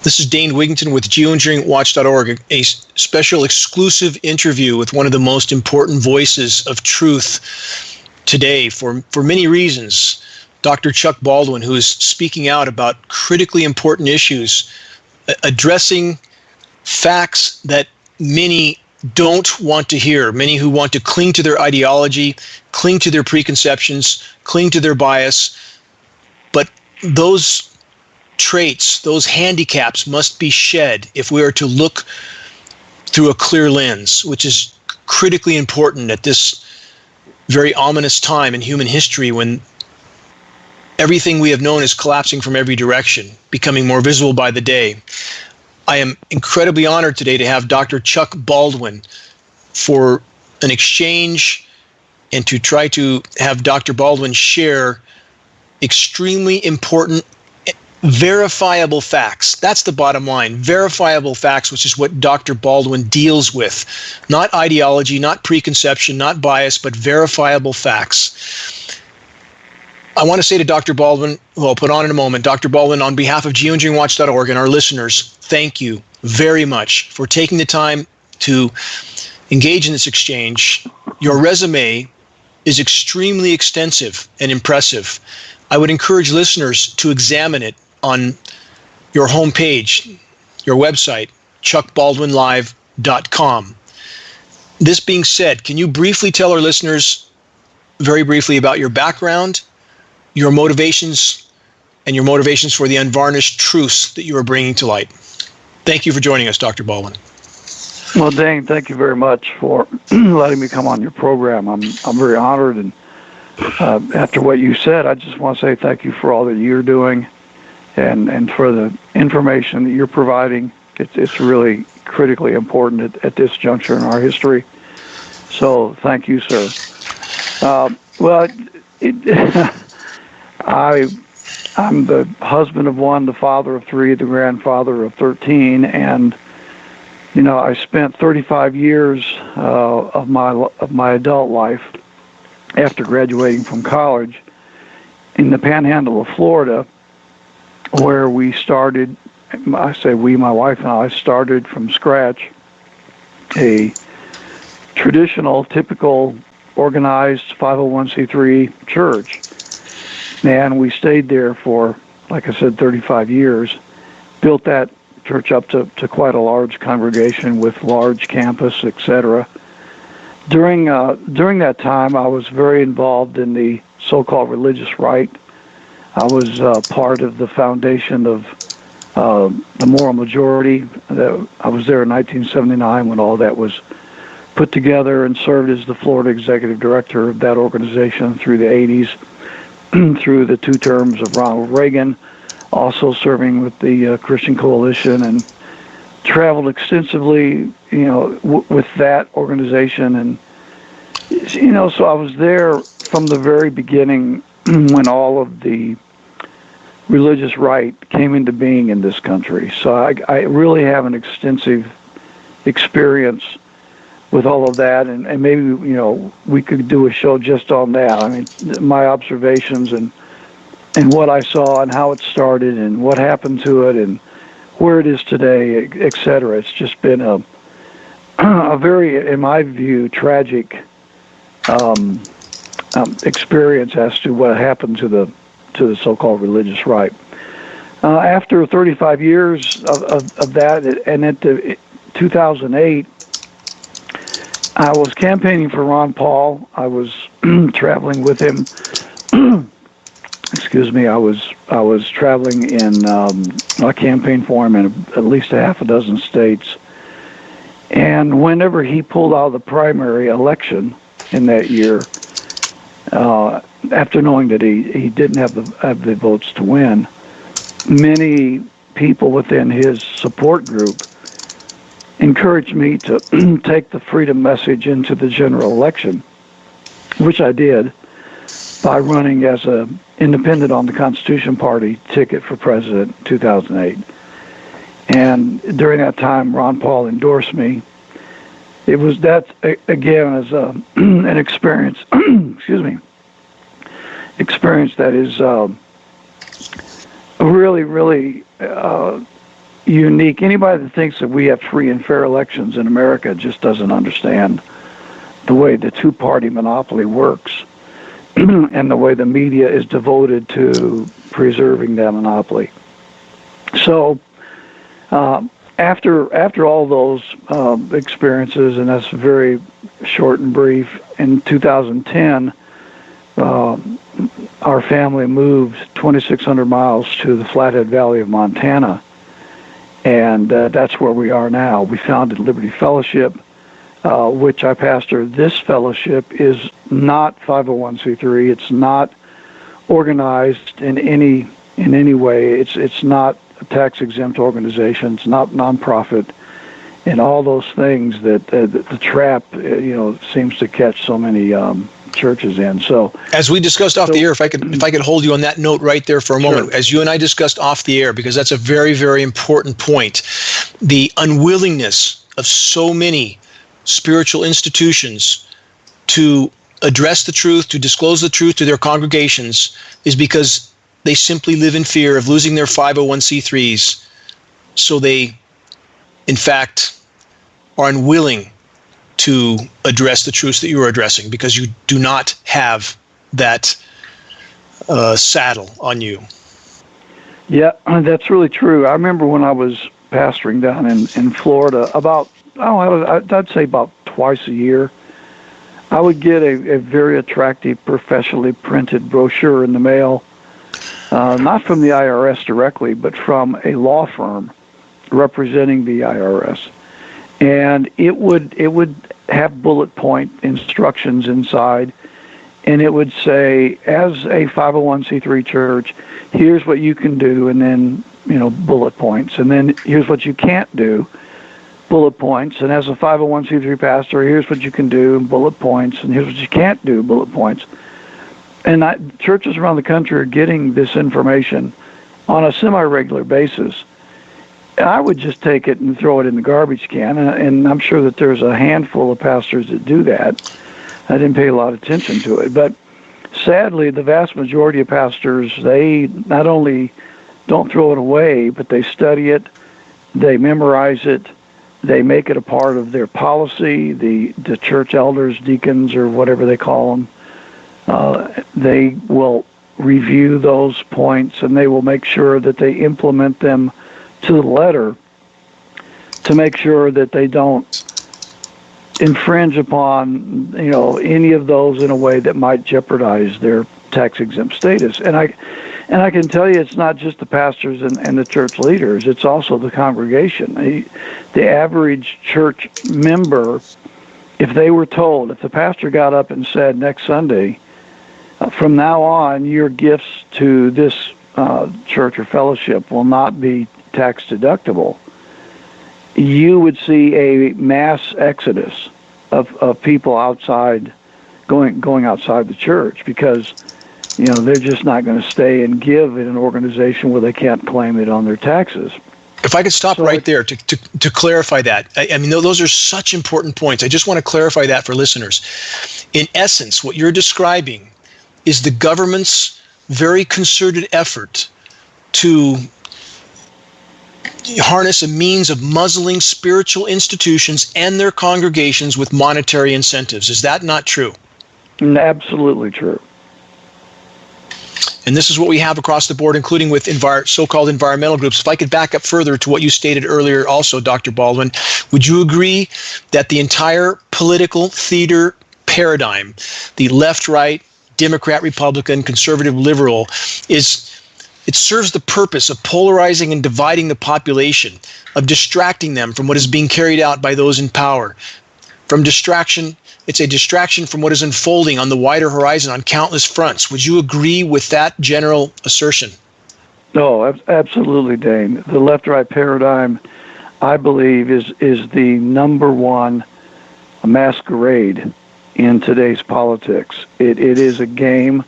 This is Dane Wigington with Geoengineeringwatch.org, a special exclusive interview with one of the most important voices of truth today for many reasons, Dr. Chuck Baldwin, who is speaking out about critically important issues, addressing facts that many don't want to hear, many who want to cling to their ideology, cling to their preconceptions, cling to their bias, but those traits, those handicaps must be shed if we are to look through a clear lens, which is critically important at this very ominous time in human history when everything we have known is collapsing from every direction, becoming more visible by the day. I am incredibly honored today to have Dr. Chuck Baldwin for an exchange and to try to have Dr. Baldwin share extremely important verifiable facts. That's the bottom line. Verifiable facts, which is what Dr. Baldwin deals with. Not ideology, not preconception, not bias, but verifiable facts. I want to say to Dr. Baldwin, who I'll put on in a moment, Dr. Baldwin, on behalf of Geoengineeringwatch.org and our listeners, thank you very much for taking the time to engage in this exchange. Your resume is extremely extensive and impressive. I would encourage listeners to examine it on your homepage, your website, chuckbaldwinlive.com. This being said, can you briefly tell our listeners, very briefly, about your background, your motivations, and your motivations for the unvarnished truths that you are bringing to light? Thank you for joining us, Dr. Baldwin. Well, Dane, thank you very much for letting me come on your program. I'm very honored, and after what you said, I just want to say thank you for all that you're doing and for the information that you're providing. It's really critically important at this juncture in our history. So thank you, sir. I'm the husband of one, the father of three, the grandfather of 13, and I spent 35 years of my adult life after graduating from college in the panhandle of Florida, where we started, I say we, my wife and I, started from scratch a traditional, typical, organized 501c3 church. And we stayed there for, like I said, 35 years, built that church up to quite a large congregation with large campus, etc. During that time, I was very involved in the so-called religious right. I was part of the foundation of the Moral Majority. I was there in 1979 when all that was put together, and served as the Florida executive director of that organization through the 80s, through the 2 terms of Ronald Reagan, also serving with the Christian Coalition, and traveled extensively, with that organization. And, so I was there from the very beginning when all of the religious right came into being in this country. So I really have an extensive experience with all of that, and maybe, we could do a show just on that. I mean, my observations and what I saw and how it started and what happened to it and where it is today, etc. It's just been a very, in my view, tragic experience as to what happened to the so-called religious right. After 35 years of that, and into 2008, I was campaigning for Ron Paul. I was traveling with him. Excuse me. I was traveling in a campaign for him in at least a half a dozen states. And whenever he pulled out of the primary election in that year, after knowing that he didn't have the votes to win, many people within his support group encouraged me to take the freedom message into the general election, which I did by running as an independent on the Constitution Party ticket for president in 2008. And during that time, Ron Paul endorsed me. It was that, again, as an experience, excuse me, experience that is really, really, unique. Anybody that thinks that we have free and fair elections in America just doesn't understand the way the two-party monopoly works and the way the media is devoted to preserving that monopoly. So after all those experiences, and that's very short and brief, in 2010, our family moved 2,600 miles to the Flathead Valley of Montana, and that's where we are now. We founded Liberty Fellowship, which I pastor. This fellowship is not 501c3. It's not organized in any way. It's not a tax-exempt organization. It's not nonprofit, and all those things that the trap seems to catch so many churches in. So, as we discussed off the air, if I could hold you on that note right there for a moment, sure. As you and I discussed off the air, because that's a very, very important point, the unwillingness of so many spiritual institutions to address the truth, to disclose the truth to their congregations, is because they simply live in fear of losing their 501c3s. So they, in fact, are unwilling to address the truths that you are addressing, because you do not have that saddle on you. Yeah, that's really true. I remember when I was pastoring down in Florida, I'd say about twice a year, I would get a very attractive, professionally printed brochure in the mail, not from the IRS directly, but from a law firm representing the IRS. And it would have bullet point instructions inside, and it would say, as a 501c3 church, here's what you can do, and then bullet points, and then here's what you can't do, bullet points, and as a 501c3 pastor, here's what you can do, bullet points, and here's what you can't do, bullet points. And churches around the country are getting this information on a semi-regular basis. And I would just take it and throw it in the garbage can, and I'm sure that there's a handful of pastors that do that. I didn't pay a lot of attention to it. But sadly, the vast majority of pastors, they not only don't throw it away, but they study it, they memorize it, they make it a part of their policy, the church elders, deacons, or whatever they call them. They will review those points, and they will make sure that they implement them to the letter to make sure that they don't infringe upon any of those in a way that might jeopardize their tax-exempt status. And I can tell you, it's not just the pastors and the church leaders, it's also the congregation. The average church member, if they were told, if the pastor got up and said next Sunday, from now on, your gifts to this church or fellowship will not be tax deductible, you would see a mass exodus of people outside, going outside the church, because they're just not going to stay and give in an organization where they can't claim it on their taxes. If I could stop right there to clarify that. I mean, those are such important points. I just want to clarify that for listeners. In essence, what you're describing is the government's very concerted effort to harness a means of muzzling spiritual institutions and their congregations with monetary incentives. Is that not true? Absolutely true. And this is what we have across the board, including with so-called environmental groups. If I could back up further to what you stated earlier also, Dr. Baldwin, would you agree that the entire political theater paradigm, the left-right, Democrat, Republican, conservative, liberal, it serves the purpose of polarizing and dividing the population, of distracting them from what is being carried out by those in power? It's a distraction from what is unfolding on the wider horizon on countless fronts. Would you agree with that general assertion? No, absolutely, Dane. The left-right paradigm, I believe, is the number one masquerade in today's politics. It is a game.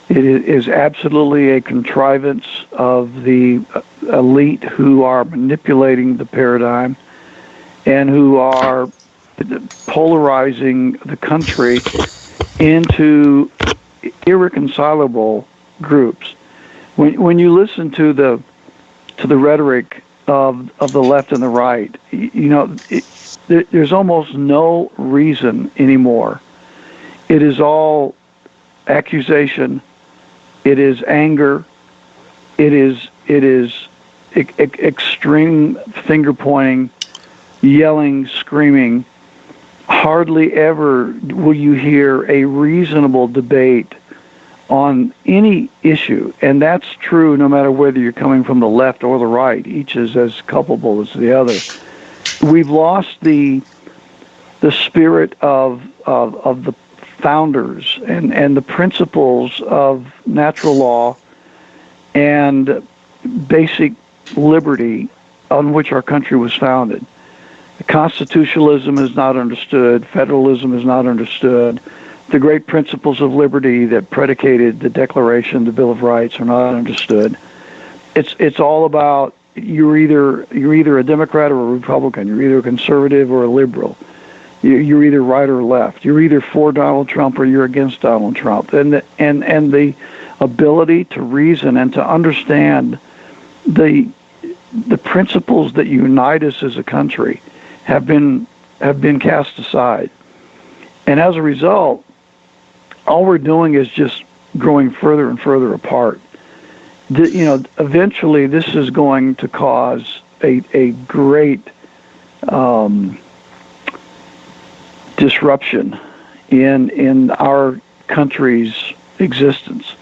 It is absolutely a contrivance of the elite who are manipulating the paradigm and who are polarizing the country into irreconcilable groups. When you listen to the rhetoric of the left and the right. There's almost no reason anymore. It is all accusation. It is anger. It is extreme finger pointing, yelling, screaming. Hardly ever will you hear a reasonable debate on any issue, and that's true no matter whether you're coming from the left or the right. Each is as culpable as the other. We've lost the spirit of the founders and the principles of natural law and basic liberty on which our country was founded. Constitutionalism is not understood. Federalism is not understood. The great principles of liberty that predicated the Declaration, the Bill of Rights, are not understood. It's all about you're either a Democrat or a Republican. You're either a conservative or a liberal. You're either right or left. You're either for Donald Trump or you're against Donald Trump. And the ability to reason and to understand the principles that unite us as a country have been cast aside. And as a result, all we're doing is just growing further and further apart. Eventually this is going to cause a great disruption in our country's existence.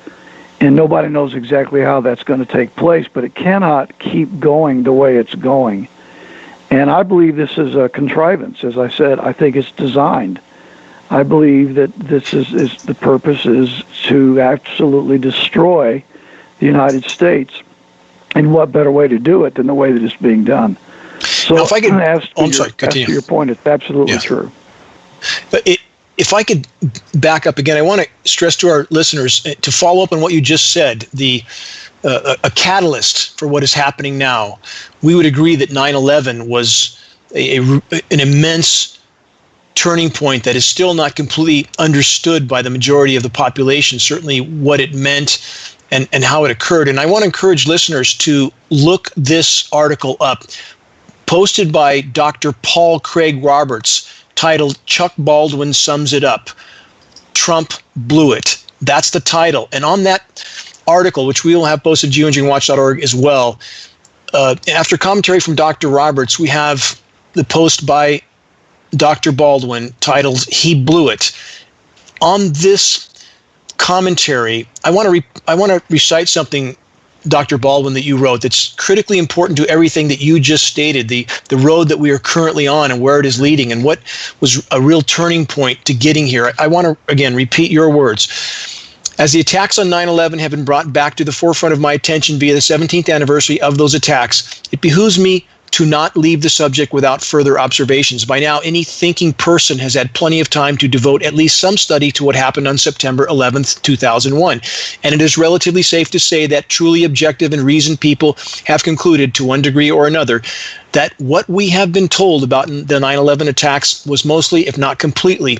And nobody knows exactly how that's going to take place, but it cannot keep going the way it's going. And I believe this is a contrivance. As I said, I think it's designed. I believe that this is the purpose is to absolutely destroy the United States. And what better way to do it than the way that it's being done? So now, if I could, as to your point, it's absolutely true. But if I could back up again, I want to stress to our listeners to follow up on what you just said, a catalyst for what is happening now. We would agree that 9/11 was an immense turning point that is still not completely understood by the majority of the population, certainly what it meant and how it occurred. And I want to encourage listeners to look this article up, posted by Dr. Paul Craig Roberts, titled "Chuck Baldwin Sums It Up. Trump Blew It." That's the title. And on that article, which we will have posted at geoengineeringwatch.org as well, after commentary from Dr. Roberts, we have the post by Dr. Baldwin titled "He Blew It." On this commentary, I want to recite something, Dr. Baldwin, that you wrote that's critically important to everything that you just stated, the road that we are currently on and where it is leading and what was a real turning point to getting here. I want to, again, repeat your words. As the attacks on 9/11 have been brought back to the forefront of my attention via the 17th anniversary of those attacks, it behooves me to not leave the subject without further observations. By now, any thinking person has had plenty of time to devote at least some study to what happened on September 11th, 2001. And it is relatively safe to say that truly objective and reasoned people have concluded, to one degree or another, that what we have been told about the 9/11 attacks was mostly, if not completely,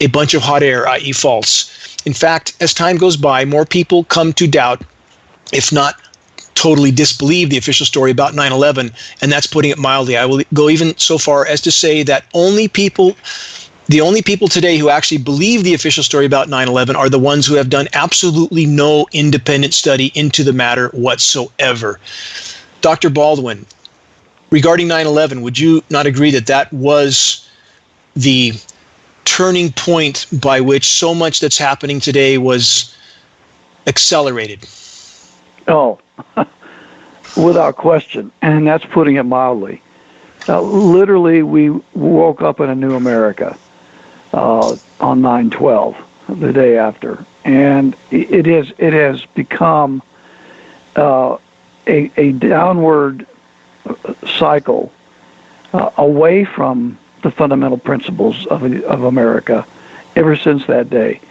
a bunch of hot air, i.e. false. In fact, as time goes by, more people come to doubt, if not totally disbelieve, the official story about 9/11, and that's putting it mildly. I will go even so far as to say that the only people today who actually believe the official story about 9/11 are the ones who have done absolutely no independent study into the matter whatsoever. Dr. Baldwin, regarding 9/11, would you not agree that that was the turning point by which so much that's happening today was accelerated? Oh, without question, and that's putting it mildly. Literally, we woke up in a new America on 9/12, the day after, and it has become a downward cycle away from the fundamental principles of America ever since that day.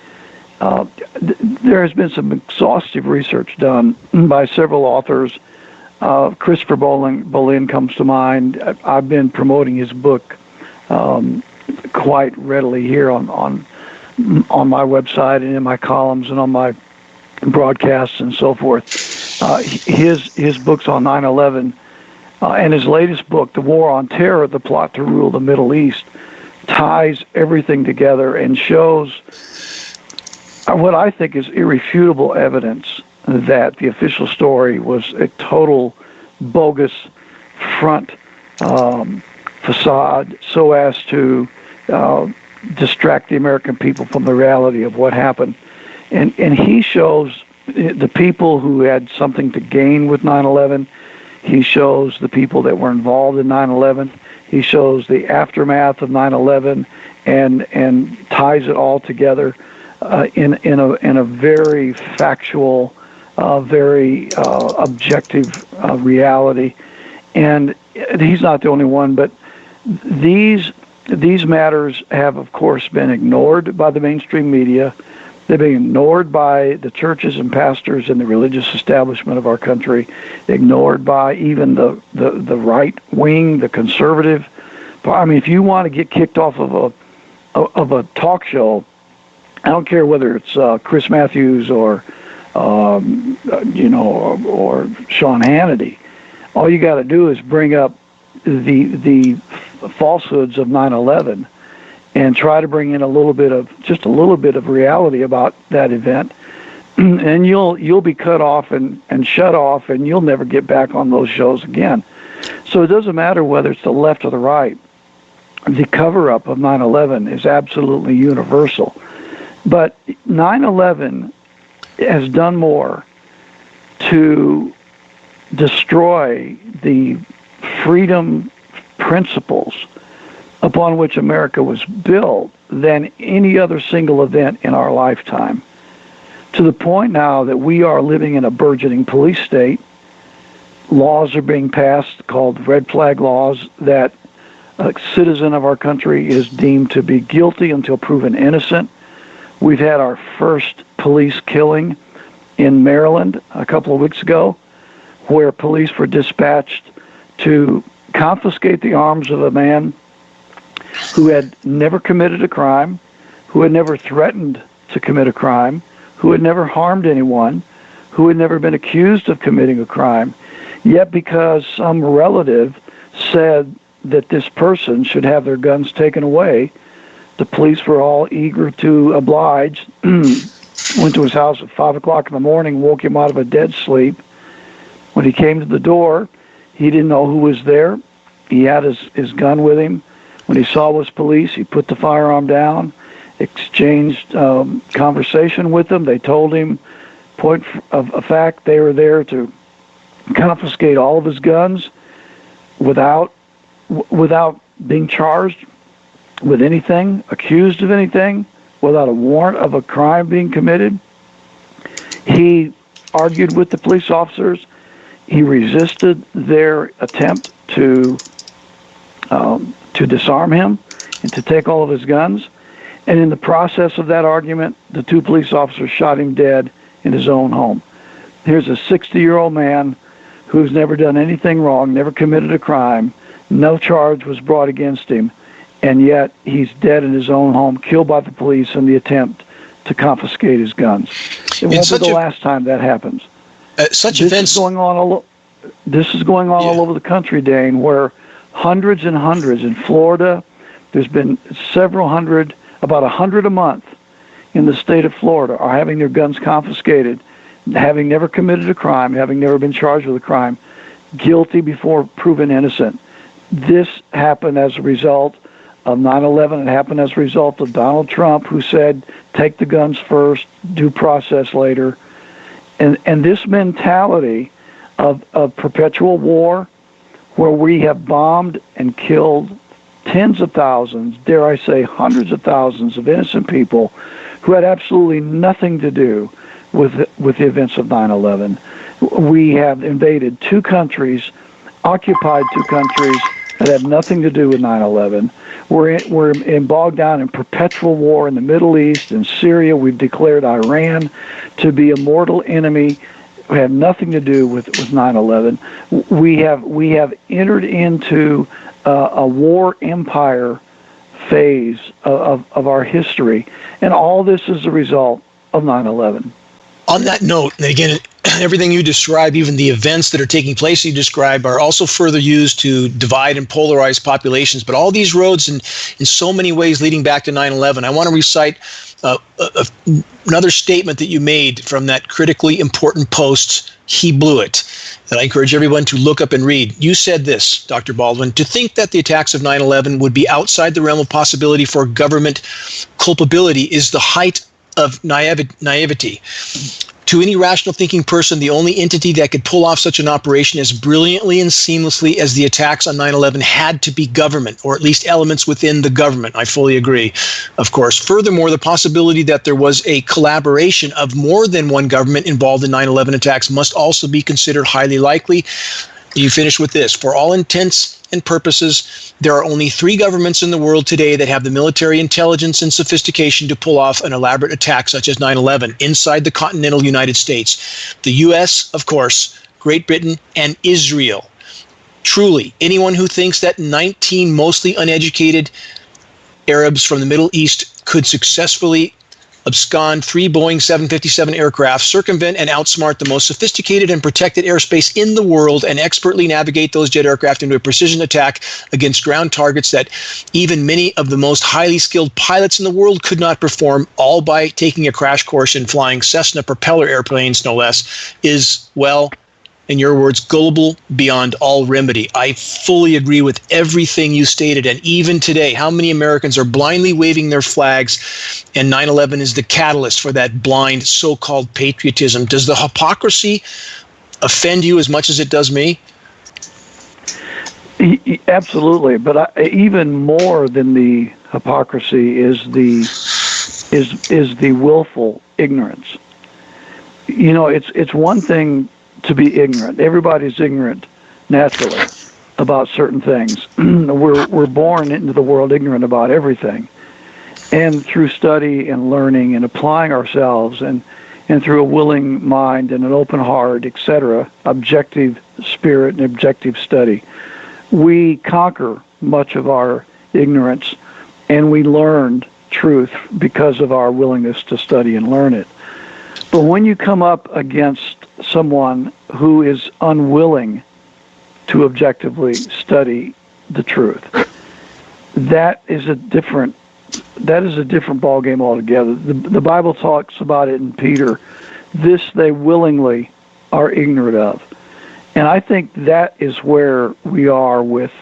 There has been some exhaustive research done by several authors. Christopher Bolin comes to mind. I've been promoting his book quite readily here on my website and in my columns and on my broadcasts and so forth. His books on 9/11 And his latest book, The War on Terror, The Plot to Rule the Middle East, ties everything together and shows what I think is irrefutable evidence that the official story was a total bogus front facade so as to distract the American people from the reality of what happened. And he shows the people who had something to gain with 9/11. He shows the people that were involved in 9/11. He shows the aftermath of 9/11 and ties it all together in a very factual, very objective reality. And he's not the only one, but these matters have, of course, been ignored by the mainstream media. They've been ignored by the churches and pastors and the religious establishment of our country, ignored by even the right wing, the conservative. I mean, if you want to get kicked off of a talk show, I don't care whether it's Chris Matthews or or Sean Hannity. All you got to do is bring up the falsehoods of 9/11. And try to bring in a little bit of reality about that event, and you'll be cut off and shut off, and you'll never get back on those shows again. So it doesn't matter whether it's the left or the right. The cover-up of 9/11 is absolutely universal. But 9/11 has done more to destroy the freedom principles upon which America was built than any other single event in our lifetime. To the point now that we are living in a burgeoning police state. Laws are being passed called red flag laws that a citizen of our country is deemed to be guilty until proven innocent. We've had our first police killing in Maryland a couple of weeks ago, where police were dispatched to confiscate the arms of a man who had never committed a crime, who had never threatened to commit a crime, who had never harmed anyone, who had never been accused of committing a crime. Yet because some relative said that this person should have their guns taken away, the police were all eager to oblige, went to his house at 5 o'clock in the morning, woke him out of a dead sleep. When he came to the door, he didn't know who was there. He had his gun with him. When he saw it was police, he put the firearm down, exchanged conversation with them. They told him, point of fact, they were there to confiscate all of his guns without being charged with anything, accused of anything, without a warrant of a crime being committed. He argued with the police officers. He resisted their attempt to disarm him and to take all of his guns. And in the process of that argument, the two police officers shot him dead in his own home. Here's a 60-year-old man who's never done anything wrong, never committed a crime, no charge was brought against him, and yet he's dead in his own home, killed by the police in the attempt to confiscate his guns. It won't be the last time that happens. Such this events. Is going on all over the country, Dane, where hundreds and hundreds in Florida. There's been several hundred, about 100 a month in the state of Florida are having their guns confiscated, having never committed a crime, having never been charged with a crime, guilty before proven innocent. This happened as a result of 9/11. It happened as a result of Donald Trump, who said, take the guns first, due process later. And this mentality of perpetual war, where we have bombed and killed tens of thousands, dare I say hundreds of thousands of innocent people who had absolutely nothing to do with the events of 9/11. We have invaded two countries, occupied two countries that had nothing to do with 9/11. We're bogged down in perpetual war in the Middle East and Syria. We've declared Iran to be a mortal enemy. We have nothing to do with 9/11. We have entered into a war empire phase of our history, and all this is a result of 9/11. On that note, and again, everything you describe, even the events that are taking place you describe, are also further used to divide and polarize populations. But all these roads, in so many ways, leading back to 9/11. I want to recite another statement that you made from that critically important post, He Blew It, that I encourage everyone to look up and read. You said this, Dr. Baldwin: to think that the attacks of 9/11 would be outside the realm of possibility for government culpability is the height of naivety. To any rational thinking person, the only entity that could pull off such an operation as brilliantly and seamlessly as the attacks on 9/11 had to be government, or at least elements within the government. I fully agree, of course. Furthermore, the possibility that there was a collaboration of more than one government involved in 9/11 attacks must also be considered highly likely. You finish with this: for all intents and purposes, there are only 3 governments in the world today that have the military intelligence and sophistication to pull off an elaborate attack such as 9/11 inside the continental United States. The U.S., of course, Great Britain, and Israel. Truly, anyone who thinks that 19 mostly uneducated Arabs from the Middle East could successfully abscond 3 Boeing 757 aircraft, circumvent and outsmart the most sophisticated and protected airspace in the world, and expertly navigate those jet aircraft into a precision attack against ground targets that even many of the most highly skilled pilots in the world could not perform, all by taking a crash course in flying Cessna propeller airplanes, no less, is, well, in your words, gullible beyond all remedy. I fully agree with everything you stated. And even today, how many Americans are blindly waving their flags, and 9/11 is the catalyst for that blind so-called patriotism? Does the hypocrisy offend you as much as it does me? Absolutely, but even more than the hypocrisy is the willful ignorance. You know, it's one thing to be ignorant. Everybody's ignorant naturally about certain things. We're born into the world ignorant about everything. And through study and learning and applying ourselves and through a willing mind and an open heart, etc., objective spirit and objective study, we conquer much of our ignorance, and we learned truth because of our willingness to study and learn it. But when you come up against someone who is unwilling to objectively study the truth, that is a different ballgame altogether. The Bible talks about it in Peter. This they willingly are ignorant of. And I think that is where we are with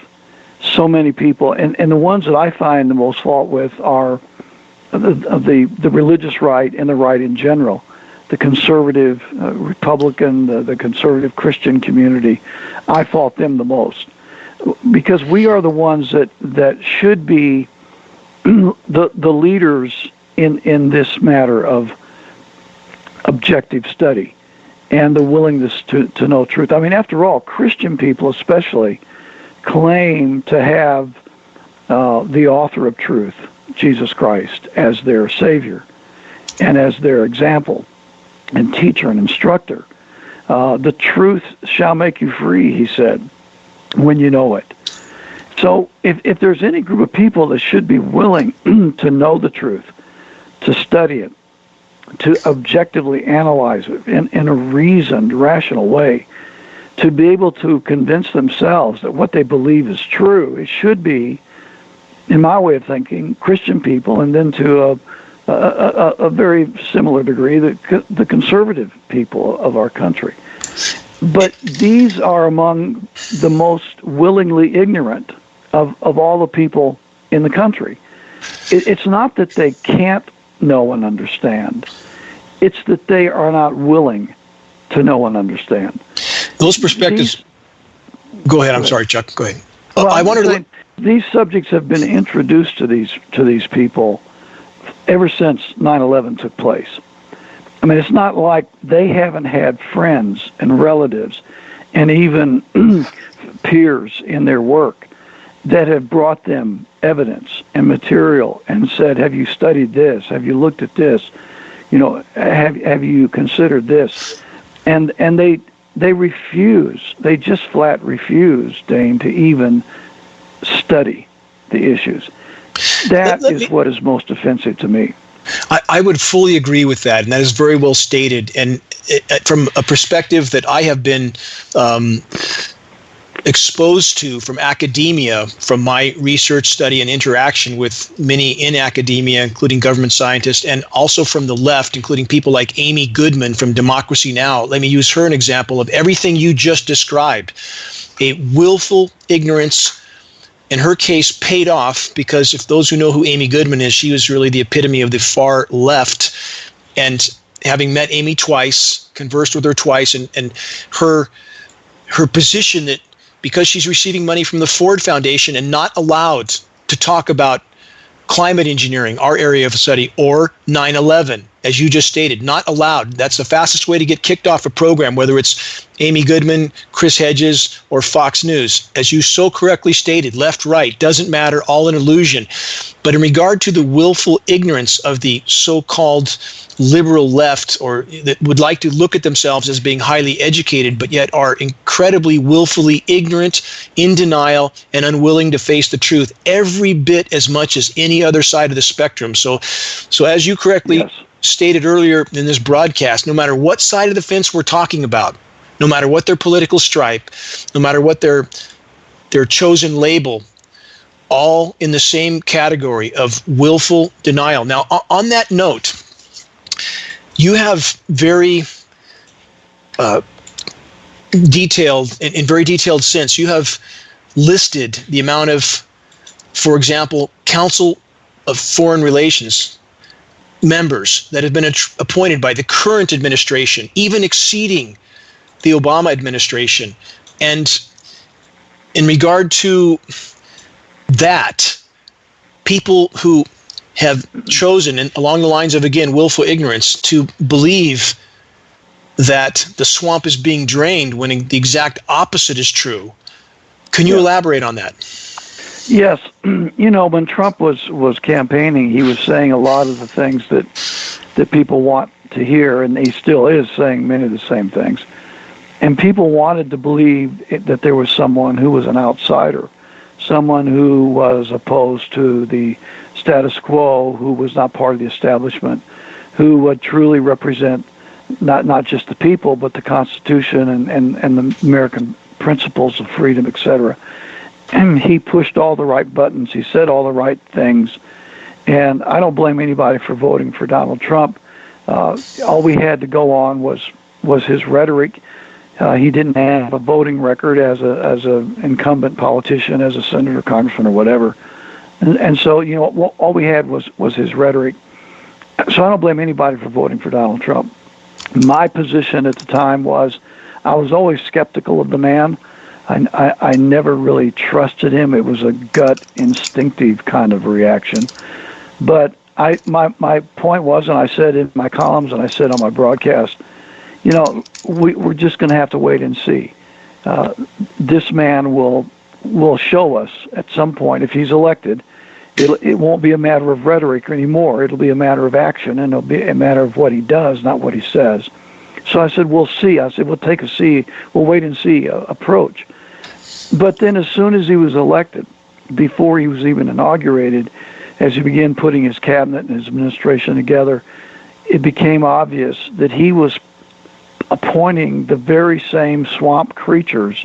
so many people. And the ones that I find the most fault with are the religious right and the right in general. The conservative Republican, the conservative Christian community, I fault them the most, because we are the ones that should be the leaders in this matter of objective study and the willingness to know truth. I mean, after all, Christian people especially claim to have the author of truth, Jesus Christ, as their Savior and as their example and teacher and instructor. The truth shall make you free, he said, when you know it. So if there's any group of people that should be willing to know the truth, to study it, to objectively analyze it in a reasoned, rational way, to be able to convince themselves that what they believe is true, it should be, in my way of thinking, Christian people, and then to a very similar degree, the conservative people of our country. But these are among the most willingly ignorant of all the people in the country. It's not that they can't know and understand. It's that they are not willing to know and understand. Those perspectives... Go ahead. I'm sorry, Chuck. Go ahead. Well, I wanted to... These subjects have been introduced to these people ever since 9/11 took place. I mean, it's not like they haven't had friends and relatives and even peers in their work that have brought them evidence and material and said, have you studied this? Have you looked at this? You know, have you considered this? And they refuse. They just flat refuse, Dane, to even study the issues. That is what is most offensive to me. I would fully agree with that, and that is very well stated. And from a perspective that I have been exposed to from academia, from my research, study, and interaction with many in academia, including government scientists, and also from the left, including people like Amy Goodman from Democracy Now! Let me use her an example of everything you just described. A willful ignorance, in her case, paid off, because if those who know who Amy Goodman is, she was really the epitome of the far left. And having met Amy twice, conversed with her twice, and her position that because she's receiving money from the Ford Foundation and not allowed to talk about climate engineering, our area of study, or 9/11, as you just stated, not allowed. That's the fastest way to get kicked off a program, whether it's Amy Goodman, Chris Hedges, or Fox News. As you so correctly stated, left, right, doesn't matter, all an illusion. But in regard to the willful ignorance of the so-called liberal left, or that would like to look at themselves as being highly educated, but yet are incredibly willfully ignorant, in denial, and unwilling to face the truth, every bit as much as any other side of the spectrum. So as you correctly stated earlier in this broadcast, no matter what side of the fence we're talking about, no matter what their political stripe, no matter what their chosen label, all in the same category of willful denial. Now, on that note, you have very detailed, in very detailed sense, you have listed the amount of, for example, Council of Foreign Relations members that have been appointed by the current administration, even exceeding the Obama administration. And in regard to that, people who have chosen, and along the lines of, again, willful ignorance, to believe that the swamp is being drained when the exact opposite is true. Can you elaborate on that? Yes. You know, when Trump was campaigning, he was saying a lot of the things that people want to hear, and he still is saying many of the same things. And people wanted to believe that there was someone who was an outsider, someone who was opposed to the status quo, who was not part of the establishment, who would truly represent not just the people, but the Constitution and the American principles of freedom, etc. And he pushed all the right buttons. He said all the right things. And I don't blame anybody for voting for Donald Trump. All we had to go on was his rhetoric. He didn't have a voting record as a incumbent politician, as a senator, congressman, or whatever. And so, you know, all we had was his rhetoric. So I don't blame anybody for voting for Donald Trump. My position at the time was I was always skeptical of the man. I never really trusted him. It was a gut, instinctive kind of reaction. But my point was, and I said in my columns and I said on my broadcast, you know, we're just going to have to wait and see. This man will show us at some point, if he's elected, it won't be a matter of rhetoric anymore. It'll be a matter of action, and it'll be a matter of what he does, not what he says. So I said, we'll see. I said, we'll wait and see approach. But then as soon as he was elected, before he was even inaugurated, as he began putting his cabinet and his administration together, it became obvious that he was appointing the very same swamp creatures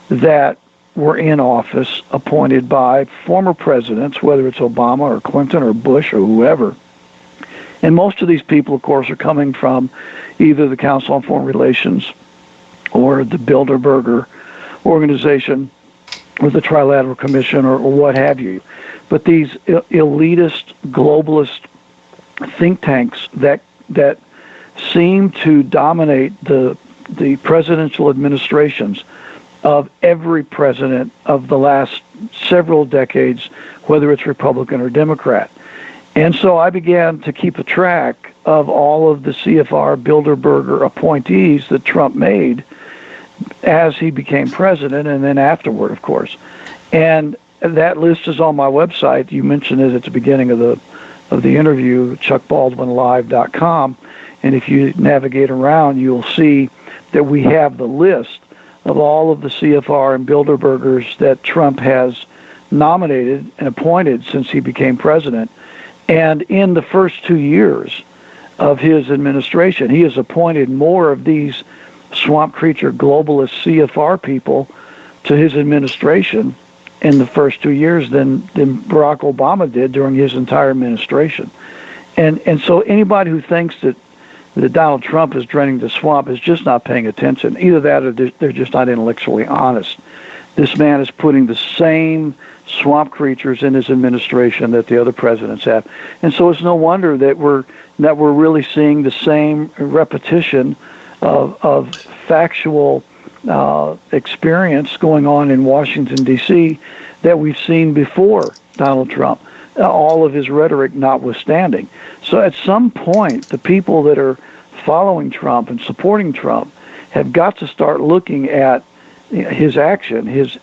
that were in office, appointed by former presidents, whether it's Obama or Clinton or Bush or whoever. And most of these people, of course, are coming from either the Council on Foreign Relations or the Bilderberger organization or the Trilateral Commission or what have you. But these elitist, globalist think tanks that seem to dominate the presidential administrations of every president of the last several decades, whether it's Republican or Democrat. And so I began to keep a track of all of the CFR Bilderberger appointees that Trump made as he became president, and then afterward, of course. And that list is on my website. You mentioned it at the beginning of the interview, chuckbaldwinlive.com. And if you navigate around, you'll see that we have the list of all of the CFR and Bilderbergers that Trump has nominated and appointed since he became president. And in the first 2 years of his administration, he has appointed more of these swamp creature globalist CFR people to his administration in the first 2 years than Barack Obama did during his entire administration. And so anybody who thinks that Donald Trump is draining the swamp is just not paying attention. Either that or they're just not intellectually honest. This man is putting the same swamp creatures in his administration that the other presidents have. And so it's no wonder that we're really seeing the same repetition of factual experience going on in Washington, D.C. that we've seen before Donald Trump, all of his rhetoric notwithstanding. So at some point, the people that are following Trump and supporting Trump have got to start looking at his action, his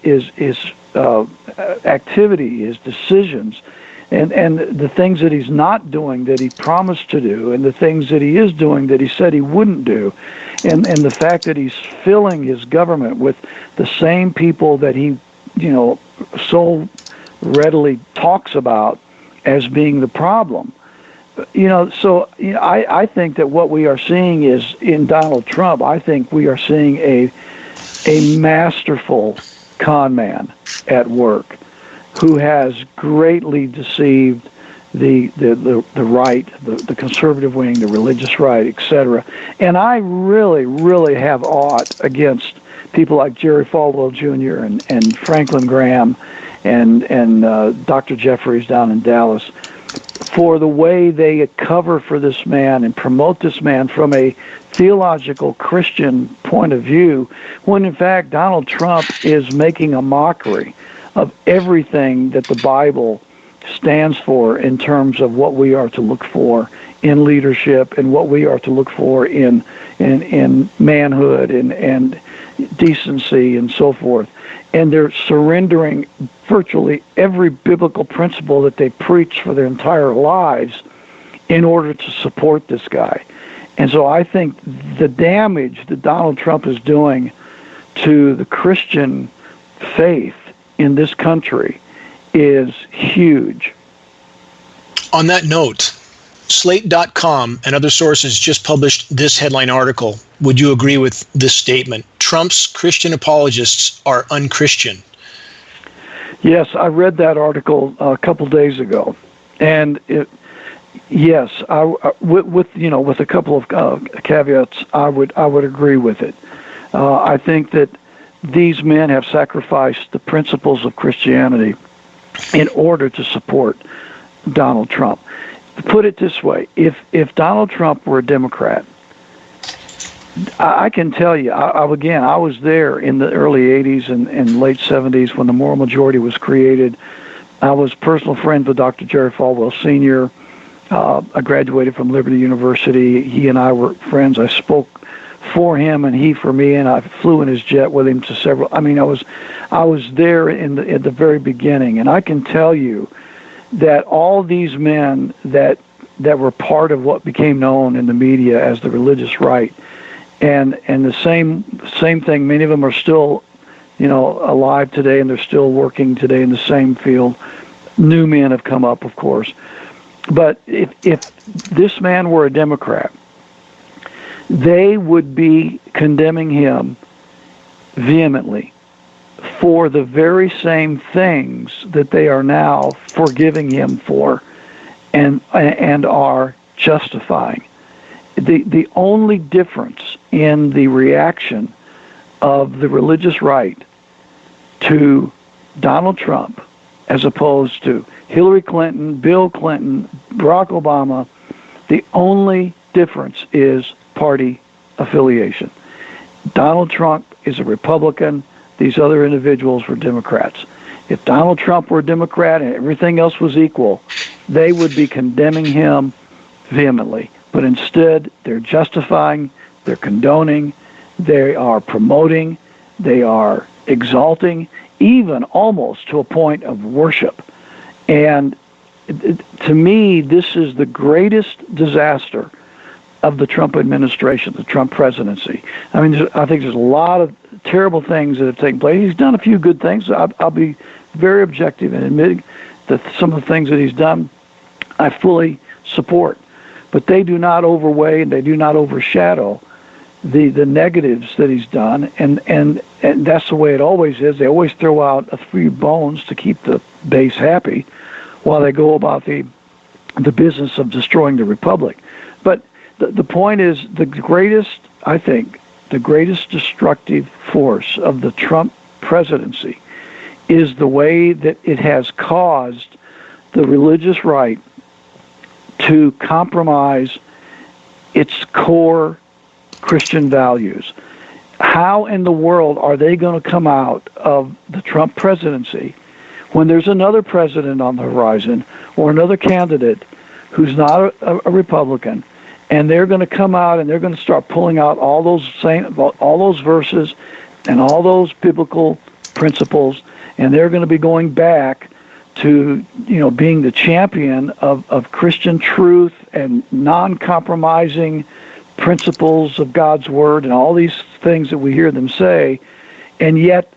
activity, his decisions, and the things that he's not doing that he promised to do, and the things that he is doing that he said he wouldn't do, and the fact that he's filling his government with the same people that he, so readily talks about as being the problem. I think that what we are seeing is in Donald Trump, I think we are seeing a masterful con man at work who has greatly deceived the right, the conservative wing, the religious right, etc. And I really, really have aught against people like Jerry Falwell Jr. and Franklin Graham and Dr. Jeffries down in Dallas for the way they cover for this man and promote this man from a theological Christian point of view, when in fact Donald Trump is making a mockery of everything that the Bible stands for in terms of what we are to look for in leadership and what we are to look for in manhood and decency and so forth. And they're surrendering virtually every biblical principle that they preach for their entire lives in order to support this guy. And so I think the damage that Donald Trump is doing to the Christian faith in this country is huge. On that note, Slate.com and other sources just published this headline article. Would you agree with this statement? Trump's Christian apologists are unchristian. Yes, I read that article a couple days ago, and yes, with a couple of caveats, I would agree with it. I think that these men have sacrificed the principles of Christianity in order to support Donald Trump. Put it this way, if Donald Trump were a Democrat, I can tell you, I was there in the early 80s and late 70s when the moral majority was created. I was personal friends with Dr. Jerry Falwell Sr. I graduated from Liberty University. He and I were friends. I spoke for him and he for me, and I flew in his jet with him to several. I mean, I was there at the very beginning, and I can tell you that all these men that were part of what became known in the media as the religious right, and the same thing. Many of them are still, alive today, and they're still working today in the same field. New men have come up, of course. But if this man were a Democrat, they would be condemning him vehemently for the very same things that they are now forgiving him for and are justifying. The only difference in the reaction of the religious right to Donald Trump as opposed to Hillary Clinton, Bill Clinton, Barack Obama, the only difference is party affiliation. Donald Trump is a Republican. These other individuals were Democrats. If Donald Trump were a Democrat and everything else was equal, they would be condemning him vehemently. But instead, they're justifying, they're condoning, they are promoting, they are exalting, even almost to a point of worship. And to me, this is the greatest disaster of the Trump administration, the Trump presidency. I mean, I think there's a lot of terrible things that have taken place. He's done a few good things. I'll be very objective in admitting that some of the things that he's done I fully support. But they do not overweigh and they do not overshadow the negatives that he's done, and that's the way it always is. They always throw out a few bones to keep the base happy while they go about the business of destroying the republic. But the point is, I think, the greatest destructive force of the Trump presidency is the way that it has caused the religious right to compromise its core Christian values. How in the world are they going to come out of the Trump presidency when there's another president on the horizon or another candidate who's not a Republican, and they're going to come out and they're going to start pulling out all those verses and all those biblical principles, and they're going to be going back to being the champion of Christian truth and non-compromising principles of God's word and all these things that we hear them say, and yet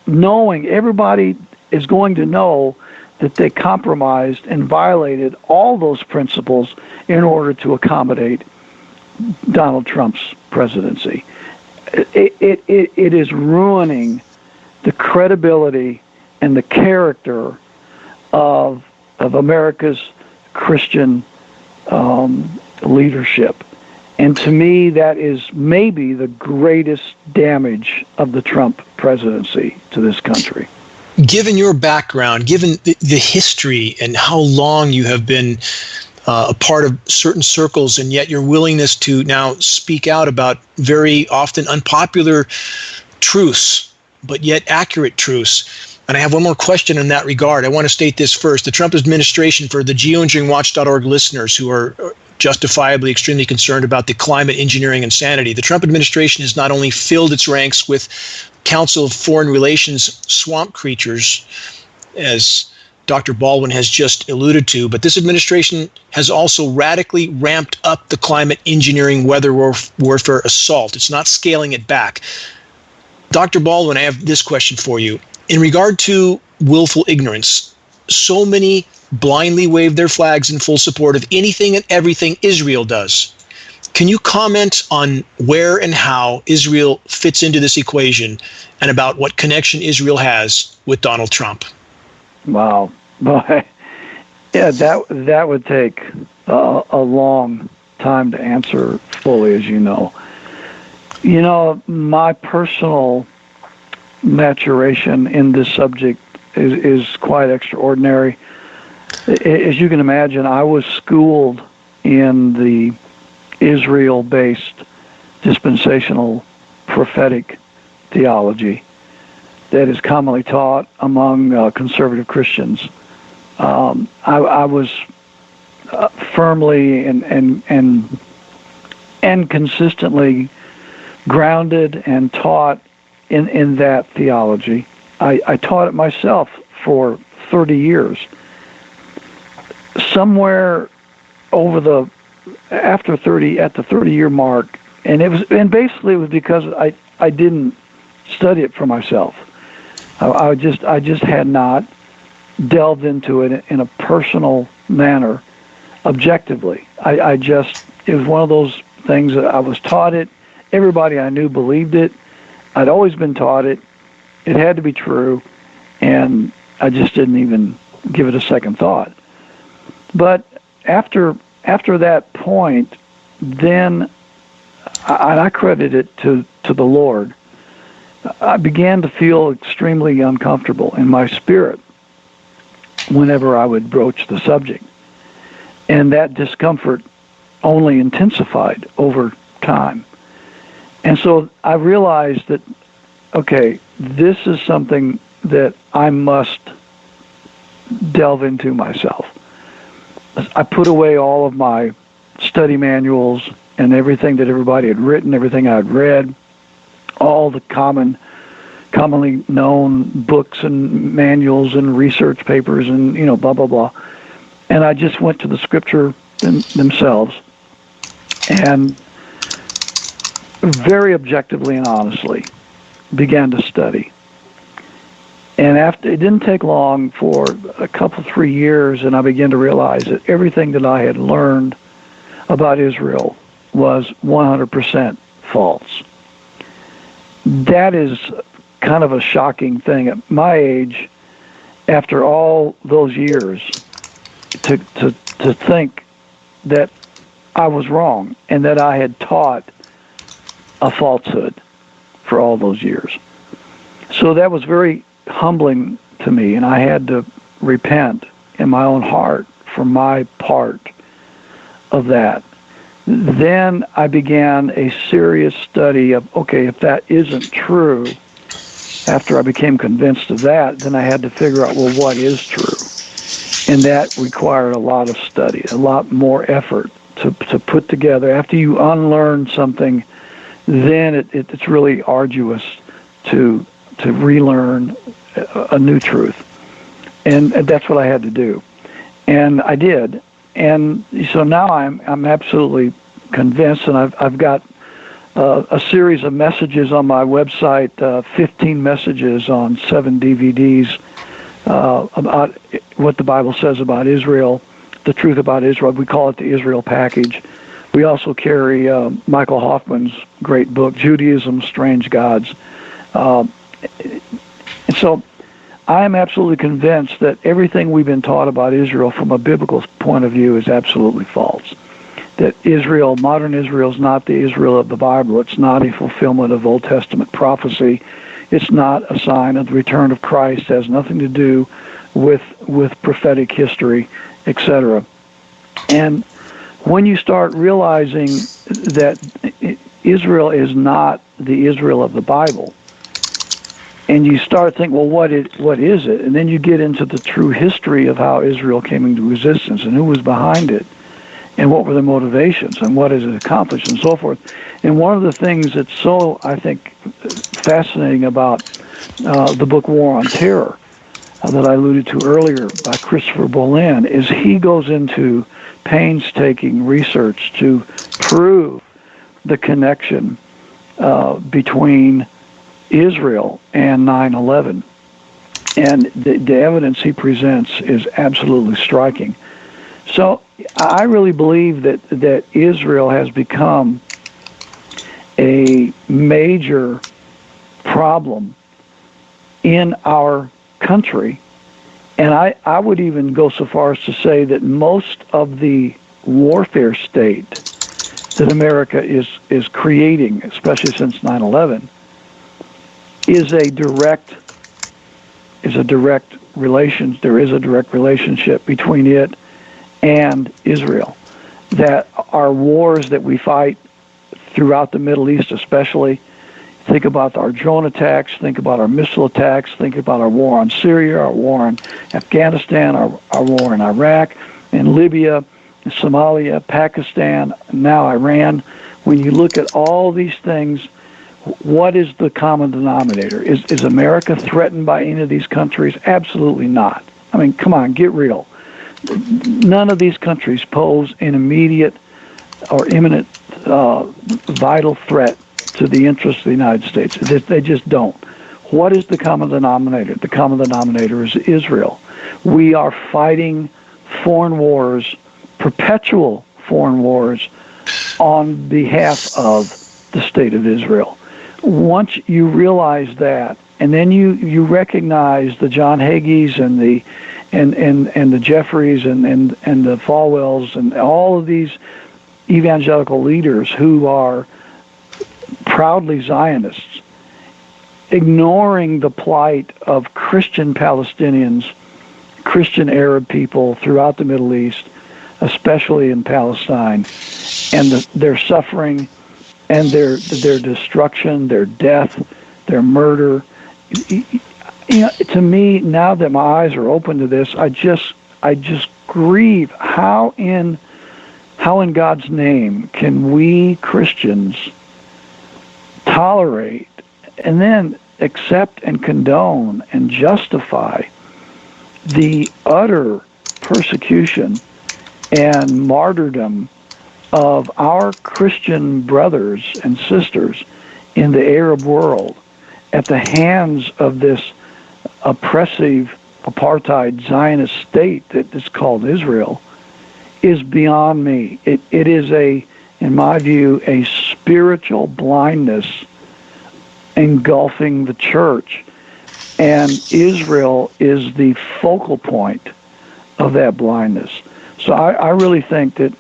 knowing everybody is going to know that they compromised and violated all those principles in order to accommodate Donald Trump's presidency. It is ruining the credibility and the character of America's Christian leadership. And to me, that is maybe the greatest damage of the Trump presidency to this country. Given your background, given the history and how long you have been a part of certain circles, and yet your willingness to now speak out about very often unpopular truths, but yet accurate truths. And I have one more question in that regard. I want to state this first. The Trump administration, for the geoengineeringwatch.org listeners who are justifiably extremely concerned about the climate engineering insanity, the Trump administration has not only filled its ranks with Council of Foreign Relations swamp creatures, as Dr. Baldwin has just alluded to, but this administration has also radically ramped up the climate engineering weather warfare assault. It's not scaling it back. Dr. Baldwin, I have this question for you. In regard to willful ignorance, so many blindly wave their flags in full support of anything and everything Israel does. Can you comment on where and how Israel fits into this equation and about what connection Israel has with Donald Trump? Wow. Boy. Yeah, that would take a long time to answer fully, as you know. My personal maturation in this subject is quite extraordinary. As you can imagine, I was schooled in the Israel-based dispensational prophetic theology that is commonly taught among conservative Christians. I was firmly and consistently grounded and taught in that theology. I taught it myself for 30 years. Somewhere at the 30-year mark, and basically it was because I didn't study it for myself. I just had not delved into it in a personal manner, objectively. It was one of those things that I was taught it. Everybody I knew believed it. I'd always been taught it. It had to be true, and I just didn't even give it a second thought. But after that point, then I credit it to the Lord. I began to feel extremely uncomfortable in my spirit whenever I would broach the subject. And that discomfort only intensified over time. And so I realized that, okay, this is something that I must delve into myself. I put away all of my study manuals and everything that everybody had written, everything I'd read, all the commonly known books and manuals and research papers and, blah, blah, blah. And I just went to the scripture themselves and very objectively and honestly began to study. And after, it didn't take long for a couple, 3 years, and I began to realize that everything that I had learned about Israel was 100% false. That is kind of a shocking thing at my age, after all those years, to think that I was wrong and that I had taught a falsehood for all those years. So that was very humbling to me, and I had to repent in my own heart for my part of that. Then I began a serious study of, okay, if that isn't true, after I became convinced of that, then I had to figure out, well, what is true? And that required a lot of study, a lot more effort to put together. After you unlearn something, then it's really arduous to relearn a new truth. And that's what I had to do. And I did. And so now I'm absolutely convinced, and I've got a series of messages on my website, 15 messages on 7 DVDs about what the Bible says about Israel, the truth about Israel. We call it the Israel Package. We also carry Michael Hoffman's great book, Judaism, Strange Gods. And so I am absolutely convinced that everything we've been taught about Israel from a biblical point of view is absolutely false. That Israel, modern Israel, is not the Israel of the Bible. It's not a fulfillment of Old Testament prophecy. It's not a sign of the return of Christ. It has nothing to do with prophetic history, etc. And when you start realizing that Israel is not the Israel of the Bible, and you start thinking, well, what is it? And then you get into the true history of how Israel came into existence and who was behind it and what were the motivations and what has it accomplished and so forth. And one of the things that's so, I think, fascinating about the book War on Terror that I alluded to earlier by Christopher Bolin is he goes into painstaking research to prove the connection between Israel and 9/11. And the evidence he presents is absolutely striking. So I really believe that Israel has become a major problem in our country. And I would even go so far as to say that most of the warfare state that America is creating, especially since 9/11, is a direct relationship between it and Israel. That our wars that we fight throughout the Middle East especially, think about our drone attacks, think about our missile attacks, think about our war on Syria, our war in Afghanistan, our war in Iraq, in Libya, in Somalia, Pakistan, now Iran. When you look at all these things, what is the common denominator? Is America threatened by any of these countries? Absolutely not. I mean, come on, get real. None of these countries pose an immediate or imminent vital threat to the interests of the United States. They just don't. What is the common denominator? The common denominator is Israel. We are fighting foreign wars, perpetual foreign wars, on behalf of the state of Israel. Once you realize that, and then you recognize the John Hagees and the Jeffreys and the Falwells and all of these evangelical leaders who are proudly Zionists, ignoring the plight of Christian Palestinians, Christian Arab people throughout the Middle East, especially in Palestine, and their suffering and their destruction, their death, their murder. You know, to me, now that my eyes are open to this, I just grieve how in God's name can we Christians tolerate and then accept and condone and justify the utter persecution and martyrdom of our Christian brothers and sisters in the Arab world at the hands of this oppressive apartheid Zionist state that is called Israel is beyond me. It is in my view, a spiritual blindness engulfing the church. And Israel is the focal point of that blindness. So I really think that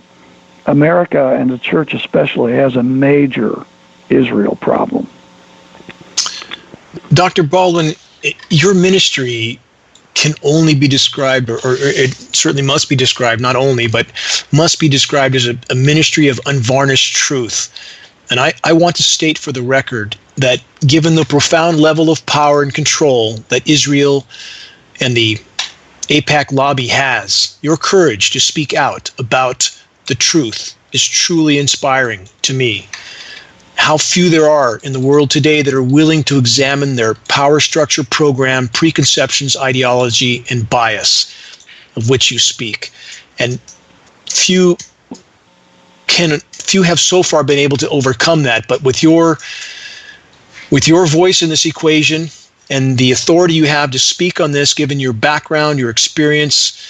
America, and the church especially, has a major Israel problem. Dr. Baldwin, your ministry can only be described, or it certainly must be described, not only, but must be described as a ministry of unvarnished truth. And I want to state for the record that given the profound level of power and control that Israel and the AIPAC lobby has, your courage to speak out about the truth is truly inspiring to me. How few there are in the world today that are willing to examine their power structure, program, preconceptions, ideology, and bias of which you speak. And few have so far been able to overcome that. But with your voice in this equation and the authority you have to speak on this, given your background, your experience,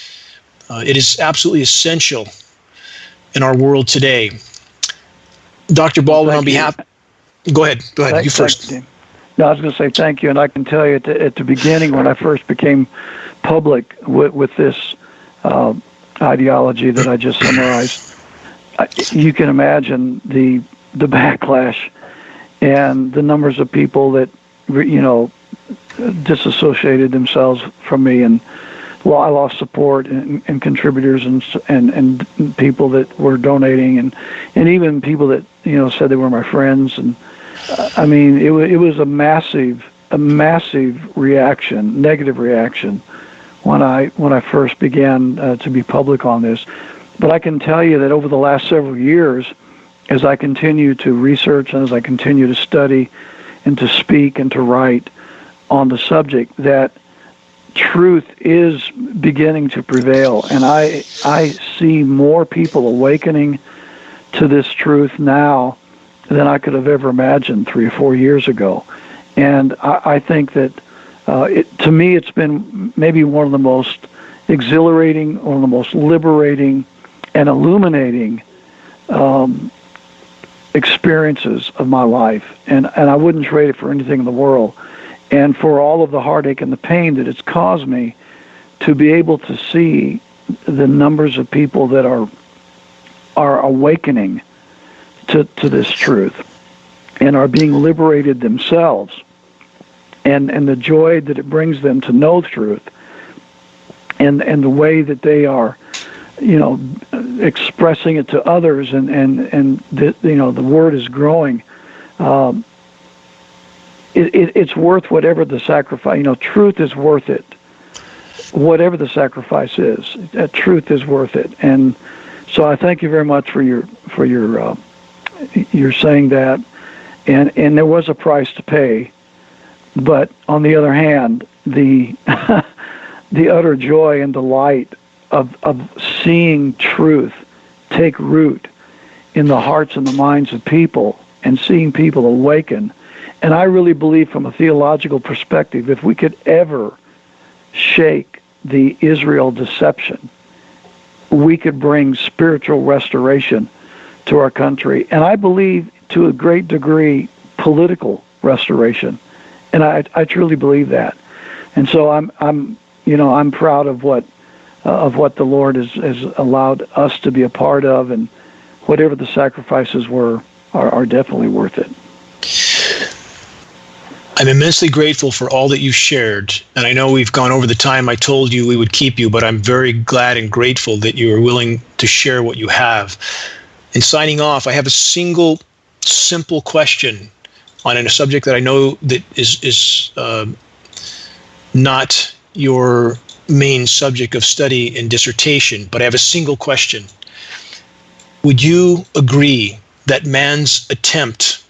it is absolutely essential in our world today. Dr. Baldwin, on behalf... Go ahead. You first. No, I was going to say thank you. And I can tell you at the beginning, when I first became public with this ideology that I just summarized, you can imagine the backlash and the numbers of people that, disassociated themselves from me, and I lost support and contributors and people that were donating and even people that said they were my friends. And I mean, it was a massive reaction, negative reaction, when I first began to be public on this. But I can tell you that over the last several years, as I continue to research and as I continue to study and to speak and to write on the subject, that truth is beginning to prevail, and I see more people awakening to this truth now than I could have ever imagined 3 or 4 years ago. And I think that to me, it's been maybe one of the most exhilarating, one of the most liberating and illuminating experiences of my life, and I wouldn't trade it for anything in the world. And for all of the heartache and the pain that it's caused me, to be able to see the numbers of people that are awakening to this truth and are being liberated themselves, and the joy that it brings them to know the truth, and the way that they are, expressing it to others, and the word is growing. It's worth whatever the sacrifice. Truth is worth it. Whatever the sacrifice is, truth is worth it. And so I thank you very much for your saying that. And there was a price to pay, but on the other hand, the the utter joy and delight of seeing truth take root in the hearts and the minds of people, and seeing people awaken. And I really believe, from a theological perspective, if we could ever shake the Israel deception, we could bring spiritual restoration to our country. And I believe, to a great degree, political restoration. And I truly believe that. And so I'm proud of what the Lord has allowed us to be a part of, and whatever the sacrifices were are definitely worth it. I'm immensely grateful for all that you shared, and I know we've gone over the time I told you we would keep you, but I'm very glad and grateful that you are willing to share what you have. In signing off, I have a single, simple question on a subject that I know that is not your main subject of study and dissertation, but I have a single question. Would you agree that man's attempt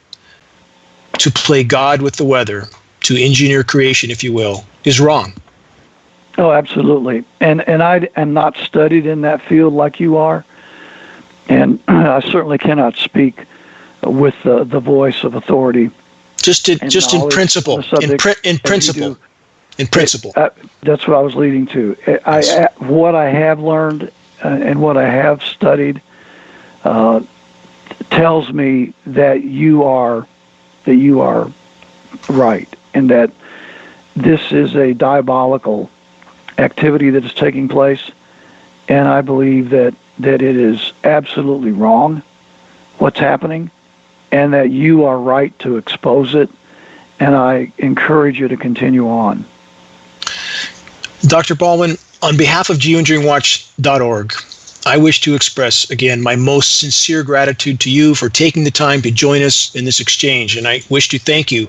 to play God with the weather, to engineer creation, if you will, is wrong? Oh, absolutely. And I am not studied in that field like you are, and I certainly cannot speak with the voice of authority. Just in principle. In principle. in principle. That's what I was leading to. Yes. What I have learned and what I have studied tells me that you are right, and that this is a diabolical activity that is taking place, and I believe that it is absolutely wrong what's happening, and that you are right to expose it, and I encourage you to continue on. Dr. Baldwin, on behalf of geoengineeringwatch.org, I wish to express again my most sincere gratitude to you for taking the time to join us in this exchange, and I wish to thank you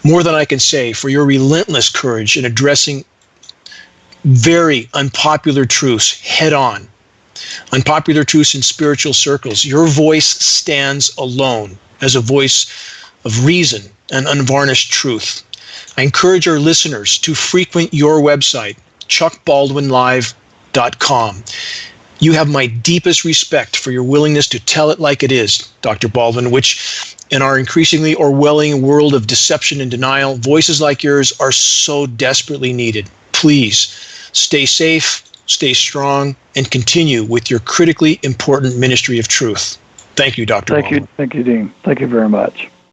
more than I can say for your relentless courage in addressing very unpopular truths head on. Unpopular truths in spiritual circles. Your voice stands alone as a voice of reason and unvarnished truth. I encourage our listeners to frequent your website, chuckbaldwinlive.com. You have my deepest respect for your willingness to tell it like it is, Dr. Baldwin, which in our increasingly Orwellian world of deception and denial, voices like yours are so desperately needed. Please stay safe, stay strong, and continue with your critically important ministry of truth. Thank you, Dr. Baldwin. Thank you, Dean. Thank you very much.